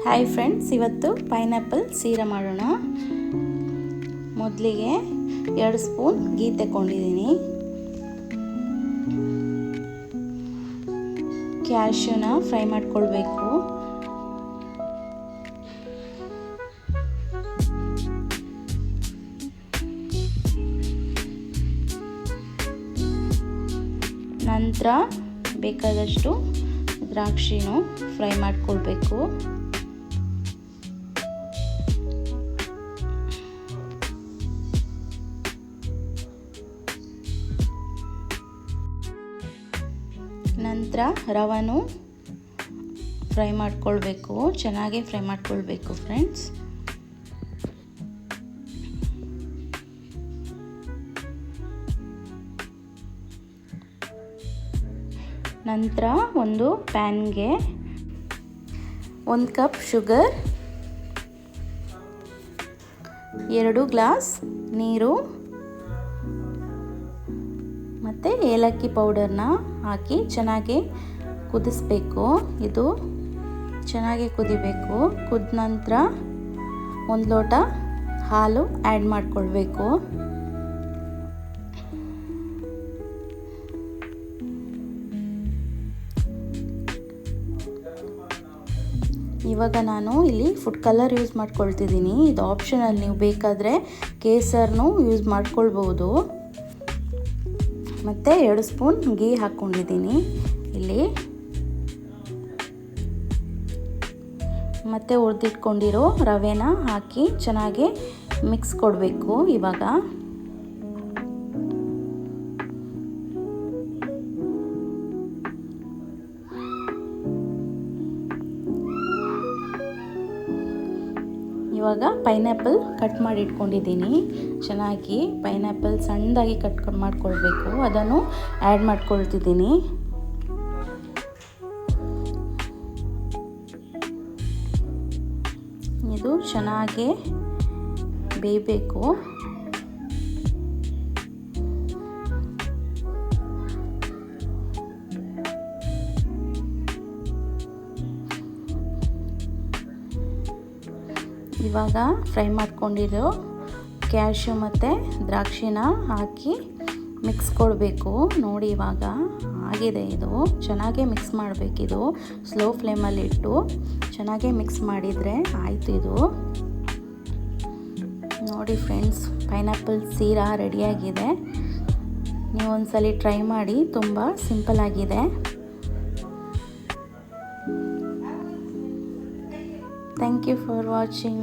Hi friends, ಇವತ್ತು pineapple ಸೀರಾ ಮಾಡೋಣ. ಮೊದಲಿಗೆ 2 ಸ್ಪೂನ್ ಗೀ ತಗೊಂಡಿದ್ದೀನಿ. ಕ್ಯಾಶ್ಯೂನ ಫ್ರೈ ಮಾಡ್ಕೊಳ್ಬೇಕು. ನಂತರ ಬೇಕಾದಷ್ಟು ದ್ರಾಕ್ಷಿನೂ ಫ್ರೈ ಮಾಡ್ಕೊಳ್ಬೇಕು. ನಂತರ ರವನು ಫ್ರೈ ಮಾಡ್ಕೊಳ್ಬೇಕು. ಚೆನ್ನಾಗಿ ಫ್ರೈ ಮಾಡ್ಕೊಳ್ಬೇಕು ಫ್ರೆಂಡ್ಸ್. ನಂತರ ಒಂದು ಪ್ಯಾನ್ಗೆ 1 ಕಪ್ ಶುಗರ್, 2 ಗ್ಲಾಸ್ ನೀರು ಮತ್ತು ಏಲಕ್ಕಿ ಪೌಡರ್ನ ಹಾಕಿ ಚೆನ್ನಾಗಿ ಕುದಿಸ್ಬೇಕು. ಇದು ಚೆನ್ನಾಗಿ ಕುದಿಬೇಕು. ಕುದ ನಂತರ 1 ಲೋಟ ಹಾಲು ಆ್ಯಡ್ ಮಾಡ್ಕೊಳ್ಬೇಕು. ಇವಾಗ ನಾನು ಇಲ್ಲಿ ಫುಡ್ ಕಲರ್ ಯೂಸ್ ಮಾಡ್ಕೊಳ್ತಿದ್ದೀನಿ. ಇದು ಆಪ್ಷನಲ್, ನೀವು ಬೇಕಾದರೆ ಕೇಸರ್ನೂ ಯೂಸ್ ಮಾಡ್ಕೊಳ್ಬೋದು. ಮತ್ತು 2 ಸ್ಪೂನ್ ಗೀ ಹಾಕ್ಕೊಂಡಿದ್ದೀನಿ ಇಲ್ಲಿ. ಮತ್ತು ಹುರಿದಿಟ್ಕೊಂಡಿರೋ ರವೆನ ಹಾಕಿ ಚೆನ್ನಾಗಿ ಮಿಕ್ಸ್ ಕೊಡಬೇಕು. ಇವಾಗ ಪೈನಾಪಲ್ ಕಟ್ ಮಾಡಿ ಇಟ್ಕೊಂಡಿದ್ದೀನಿ. ಚೆನ್ನಾಗಿ ಪೈನಾಪಲ್ ಸಣ್ಣದಾಗಿ ಕಟ್ ಮಾಡ್ಕೊಳ್ಬೇಕು. ಅದನ್ನು ಆ್ಯಡ್ ಮಾಡ್ಕೊಳ್ತಿದ್ದೀನಿ. ಇದು ಚೆನ್ನಾಗಿ ಬೇಯಬೇಕು. ಇವಾಗ ಫ್ರೈ ಮಾಡ್ಕೊಂಡಿರೋ ಕ್ಯಾಶ್ಯೂ ಮತ್ತು ದ್ರಾಕ್ಷಿನ ಹಾಕಿ ಮಿಕ್ಸ್ ಕೊಡಬೇಕು. ನೋಡಿ ಇವಾಗ ಆಗಿದೆ. ಇದು ಚೆನ್ನಾಗೇ ಮಿಕ್ಸ್ ಮಾಡಬೇಕಿದು. ಸ್ಲೋ ಫ್ಲೇಮಲ್ಲಿ ಇಟ್ಟು ಚೆನ್ನಾಗೇ ಮಿಕ್ಸ್ ಮಾಡಿದರೆ ಆಯಿತು. ಇದು ನೋಡಿ ಫ್ರೆಂಡ್ಸ್, ಪೈನಾಪಲ್ ಸೀರಾ ರೆಡಿಯಾಗಿದೆ. ನೀವು ಒಂದ್ಸಲಿ ಟ್ರೈ ಮಾಡಿ. ತುಂಬ ಸಿಂಪಲ್ ಆಗಿದೆ. Thank you for watching.